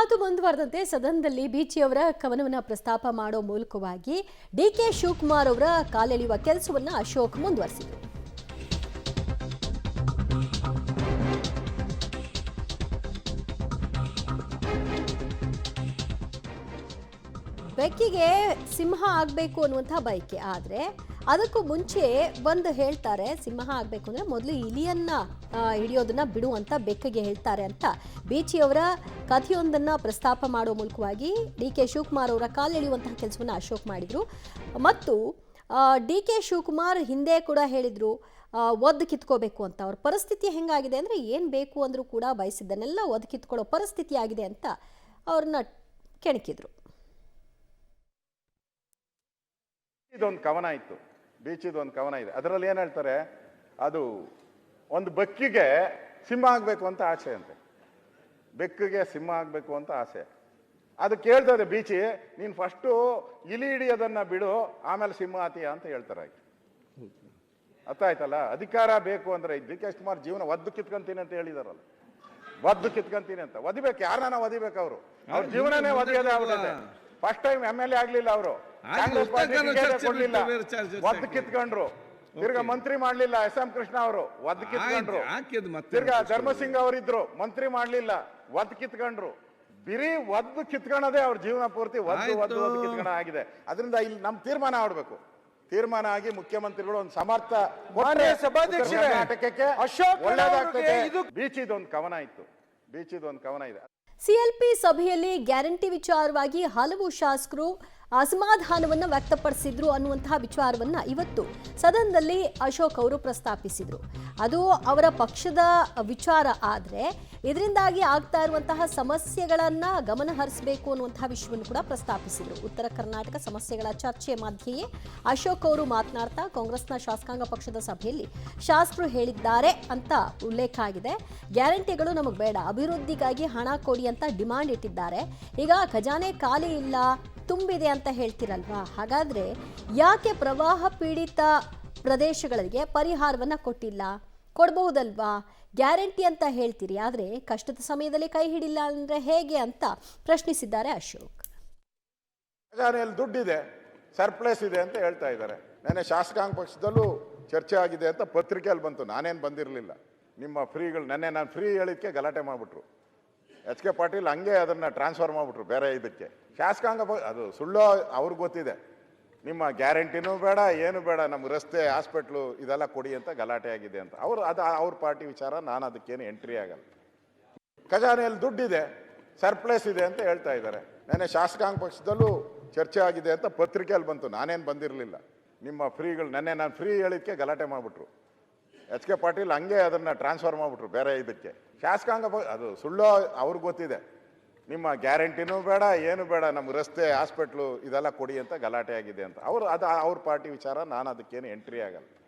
ಮಾತು ಮುಂದುವರೆದಂತೆ ಸದನದಲ್ಲಿ ಬಿಚಿಯವರ ಕವನವನ್ನು ಪ್ರಸ್ತಾಪ ಮಾಡೋ ಮೂಲಕವಾಗಿ ಡಿಕೆ ಶಿವಕುಮಾರ್ ಅವರ ಕಾಲೆಳೆಯುವ ಕೆಲಸವನ್ನ ಅಶೋಕ್ ಮುಂದುವರೆಸಿದರು. ಬೆಕ್ಕಿಗೆ ಸಿಂಹ ಆಗಬೇಕು ಅನ್ನುವಂಥ ಬಯಕೆ, ಆದರೆ ಅದಕ್ಕೂ ಮುಂಚೆ ಒಂದು ಹೇಳ್ತಾರೆ, ಸಿಂಹ ಆಗಬೇಕು ಅಂದರೆ ಮೊದಲು ಇಲಿಯನ್ನ ಹಿಡಿಯೋದನ್ನ ಬಿಡು ಅಂತ ಬೆಕ್ಕಿಗೆ ಹೇಳ್ತಾರೆ ಅಂತ ಬಿಚಿಯವರ ಕಥೆಯೊಂದನ್ನು ಪ್ರಸ್ತಾಪ ಮಾಡೋ ಮೂಲಕವಾಗಿ ಡಿ ಕೆ ಶಿವಕುಮಾರ್ ಅವರ ಕಾಲೆಳೆಯುವಂತಹ ಕೆಲಸವನ್ನು ಅಶೋಕ್ ಮಾಡಿದರು. ಮತ್ತು ಡಿ ಕೆ ಶಿವಕುಮಾರ್ ಹಿಂದೆ ಕೂಡ ಹೇಳಿದರು ಒದ್ದು ಕಿತ್ಕೋಬೇಕು ಅಂತ. ಅವ್ರ ಪರಿಸ್ಥಿತಿ ಹೆಂಗಾಗಿದೆ ಅಂದರೆ ಏನು ಬೇಕು ಅಂದರೂ ಕೂಡ ಬಯಸಿದ್ದನ್ನೆಲ್ಲ ಒದ್ದು ಕಿತ್ಕೊಳ್ಳೋ ಪರಿಸ್ಥಿತಿ ಆಗಿದೆ ಅಂತ ಅವ್ರನ್ನ ಕೆಣಕಿದ್ರು. ಇದೊಂದು ಕವನ ಇತ್ತು, ಬೀಚಿದೊಂದು ಕವನ ಇದೆ. ಅದರಲ್ಲಿ ಏನು ಹೇಳ್ತಾರೆ, ಅದು ಒಂದು ಬೆಕ್ಕಿಗೆ ಸಿಂಹ ಆಗಬೇಕು ಅಂತ ಆಸೆ ಅಂತೆ. ಬೆಕ್ಕಿಗೆ ಸಿಂಹ ಆಗಬೇಕು ಅಂತ ಆಸೆ. ಅದು ಕೇಳ್ತದೆ ಬೀಚಿ, ನೀನು ಫಸ್ಟು ಇಲಿ ಹಿಡಿಯೋದನ್ನ ಬಿಡು, ಆಮೇಲೆ ಸಿಂಹ ಆತೀಯ ಅಂತ ಹೇಳ್ತಾರೆ. ಅರ್ಥ ಆಯ್ತಲ್ಲ? ಅಧಿಕಾರ ಬೇಕು ಅಂದ್ರೆ ಡಿ ಕೆ ಶಿವಕುಮಾರ್ ಜೀವನ ಒದ್ದು ಕಿತ್ಕೊಂತೀನಿ ಅಂತ ಹೇಳಿದಾರಲ್ಲ, ಒದ್ದು ಕಿತ್ಕೊಂತೀನಿ ಅಂತ. ಒದಿಬೇಕು, ಯಾರನ್ನ ಒದಿಬೇಕು? ಅವರು ಅವ್ರ ಜೀವನನೇ ಒದಿಯೋದೇ ಆಗ್ಬಿಟ್ಟಿದೆ. ಫಸ್ಟ್ ಟೈಮ್ MLA ಆಗ್ಲಿಲ್ಲ ಅವರು, ಕಾಂಗ್ರೆಸ್ ಪಾರ್ಟಿ ಕೊಡ್ಲಿಲ್ಲ, ಒದ್ದು ಕಿತ್ಕೊಂಡ್ರು. ತಿರ್ಗಾ ಮಂತ್ರಿ ಮಾಡ್ಲಿಲ್ಲ SM ಕೃಷ್ಣ ಅವರು, ಒದ್ದು ಕಿತ್ಕೊಂಡ್ರು. ತಿರ್ಗಾ ಧರ್ಮಸಿಂಗ್ ಅವರಿದ್ರು, ಮಂತ್ರಿ ಮಾಡ್ಲಿಲ್ಲ, ಒದ್ದು ಕಿತ್ಕೊಂಡ್ರು. ಬಿರಿ ಒದ್ದು ಕಿತ್ಕೊಳ್ಳೋದೇ ಅವ್ರ ಜೀವನ ಪೂರ್ತಿ ಒದ್ದು ಒದ್ದು ಒದ್ದು ಕಿತ್ಕೊಂಡ ಆಗಿದೆ. ಅದರಿಂದ ಇಲ್ಲಿ ನಮ್ ತೀರ್ಮಾನ ಆಗ್ಬೇಕು. ತೀರ್ಮಾನ ಆಗಿ ಮುಖ್ಯಮಂತ್ರಿಗಳು ಒಂದು ಸಮರ್ಥ ಕರ್ನಾಟಕಕ್ಕೆ ಒಳ್ಳೇದಾಗ್ತದೆ. ಬೀಚಿದೊಂದು ಕವನ ಇತ್ತು, ಬೀಚಿದೊಂದು ಕವನ ಇದೆ. ಸಿಎಲ್ಪಿ ಸಭೆಯಲ್ಲಿ ಗ್ಯಾರಂಟಿ ವಿಚಾರವಾಗಿ ಹಲವು ಶಾಸಕರು ಅಸಮಾಧಾನವನ್ನು ವ್ಯಕ್ತಪಡಿಸಿದ್ರು ಅನ್ನುವಂತಹ ವಿಚಾರವನ್ನ ಇವತ್ತು ಸದನದಲ್ಲಿ ಅಶೋಕ್ ಅವರು ಪ್ರಸ್ತಾಪಿಸಿದ್ರು. ಅದು ಅವರ ಪಕ್ಷದ ವಿಚಾರ, ಆದರೆ ಇದರಿಂದಾಗಿ ಆಗ್ತಾ ಇರುವಂತಹ ಸಮಸ್ಯೆಗಳನ್ನ ಗಮನ ಹರಿಸಬೇಕು ಅನ್ನುವಂತಹ ವಿಷಯವನ್ನು ಕೂಡ ಪ್ರಸ್ತಾಪಿಸಿದ್ರು. ಉತ್ತರ ಕರ್ನಾಟಕ ಸಮಸ್ಯೆಗಳ ಚರ್ಚೆ ಮಧ್ಯೆಯೇ ಅಶೋಕ್ ಅವರು ಮಾತನಾಡ್ತಾ ಕಾಂಗ್ರೆಸ್ನ ಶಾಸಕಾಂಗ ಪಕ್ಷದ ಸಭೆಯಲ್ಲಿ ಶಾಸಕರು ಹೇಳಿದ್ದಾರೆ ಅಂತ ಉಲ್ಲೇಖ ಆಗಿದೆ. ಗ್ಯಾರಂಟಿಗಳು ನಮಗೆ ಬೇಡ, ಅಭಿವೃದ್ಧಿಗಾಗಿ ಹಣ ಕೊಡಿ ಅಂತ ಡಿಮಾಂಡ್ ಇಟ್ಟಿದ್ದಾರೆ. ಈಗ ಖಜಾನೆ ಖಾಲಿ ಇಲ್ಲ, ತುಂಬಿದೆ ಅಂತ ಹೇಳ್ತಿರಲ್ವಾ, ಹಾಗಾದ್ರೆ ಯಾಕೆ ಪ್ರವಾಹ ಪೀಡಿತ ಪ್ರದೇಶಗಳಿಗೆ ಪರಿಹಾರವನ್ನ ಕೊಟ್ಟಿಲ್ಲ? ಕೊಡಬಹುದಲ್ವಾ? ಗ್ಯಾರಂಟಿ ಅಂತ ಹೇಳ್ತೀರಿ, ಆದರೆ ಕಷ್ಟದ ಸಮಯದಲ್ಲಿ ಕೈ ಹಿಡಿಲ್ಲ ಅಂದ್ರೆ ಹೇಗೆ ಅಂತ ಪ್ರಶ್ನಿಸಿದ್ದಾರೆ ಅಶೋಕ್. ಖಜಾನೆಯಲ್ಲಿ ದುಡ್ಡಿದೆ, ಸರ್ಪ್ಲಸ್ ಇದೆ ಅಂತ ಹೇಳ್ತಾ ಇದ್ದಾರೆ. ನೆನ್ನೆ ಶಾಸಕಾಂಗ ಪಕ್ಷದಲ್ಲೂ ಚರ್ಚೆ ಆಗಿದೆ ಅಂತ ಪತ್ರಿಕೆಯಲ್ಲಿ ಬಂತು, ನಾನೇನು ಬಂದಿರಲಿಲ್ಲ. ನಿಮ್ಮ ಫ್ರೀಗಳು ನೆನ್ನೆ ನಾನು ಫ್ರೀ ಹೇಳಿದ್ಕೆ ಗಲಾಟೆ ಮಾಡಿಬಿಟ್ರು. HK ಪಾಟೀಲ್ ಹಂಗೆ ಅದನ್ನು ಟ್ರಾನ್ಸ್ಫರ್ ಮಾಡಿಬಿಟ್ರು ಬೇರೆ ಇದಕ್ಕೆ. ಶಾಸಕಾಂಗ ಅದು ಸುಳ್ಳು ಅವ್ರಿಗೆ ಗೊತ್ತಿದೆ. ನಿಮ್ಮ ಗ್ಯಾರಂಟಿನೂ ಬೇಡ, ಏನು ಬೇಡ, ನಮ್ಗೆ ರಸ್ತೆ, ಹಾಸ್ಪಿಟ್ಲು ಇದೆಲ್ಲ ಕೊಡಿ ಅಂತ ಗಲಾಟೆ ಆಗಿದೆ ಅಂತ. ಅದು ಅವ್ರ ಪಾರ್ಟಿ ವಿಚಾರ, ನಾನು ಅದಕ್ಕೇನು ಎಂಟ್ರಿ ಆಗಲ್ಲ. ಖಜಾನೆಯಲ್ಲಿ ದುಡ್ಡಿದೆ, ಸರ್ಪ್ಲಸ್ ಇದೆ ಅಂತ ಹೇಳ್ತಾ ಇದ್ದಾರೆ. ನೆನ್ನೆ ಶಾಸಕಾಂಗ ಪಕ್ಷದಲ್ಲೂ ಚರ್ಚೆ ಆಗಿದೆ ಅಂತ ಪತ್ರಿಕೆಯಲ್ಲಿ ಬಂತು, ನಾನೇನು ಬಂದಿರಲಿಲ್ಲ. ನಿಮ್ಮ ಫ್ರೀಗಳು ನೆನ್ನೆ ನಾನು ಫ್ರೀ ಹೇಳಿದ್ಕೆ ಗಲಾಟೆ ಮಾಡಿಬಿಟ್ರು. HK ಪಾಟೀಲ್ ಹಂಗೆ ಅದನ್ನು ಟ್ರಾನ್ಸ್ಫರ್ ಮಾಡಿಬಿಟ್ರು ಬೇರೆ ಇದಕ್ಕೆ. ಶಾಸಕಾಂಗ ಅದು ಸುಳ್ಳು ಅವ್ರಿಗೆ ಗೊತ್ತಿದೆ. ನಿಮ್ಮ ಗ್ಯಾರಂಟಿನೂ ಬೇಡ, ಏನು ಬೇಡ, ನಮ್ಗೆ ರಸ್ತೆ, ಹಾಸ್ಪಿಟ್ಲು ಇದೆಲ್ಲ ಕೊಡಿ ಅಂತ ಗಲಾಟೆ ಆಗಿದೆ ಅಂತ. ಅದು ಅವ್ರ ಪಾರ್ಟಿ ವಿಚಾರ, ನಾನು ಅದಕ್ಕೇನು ಎಂಟ್ರಿ ಆಗಲ್ಲ.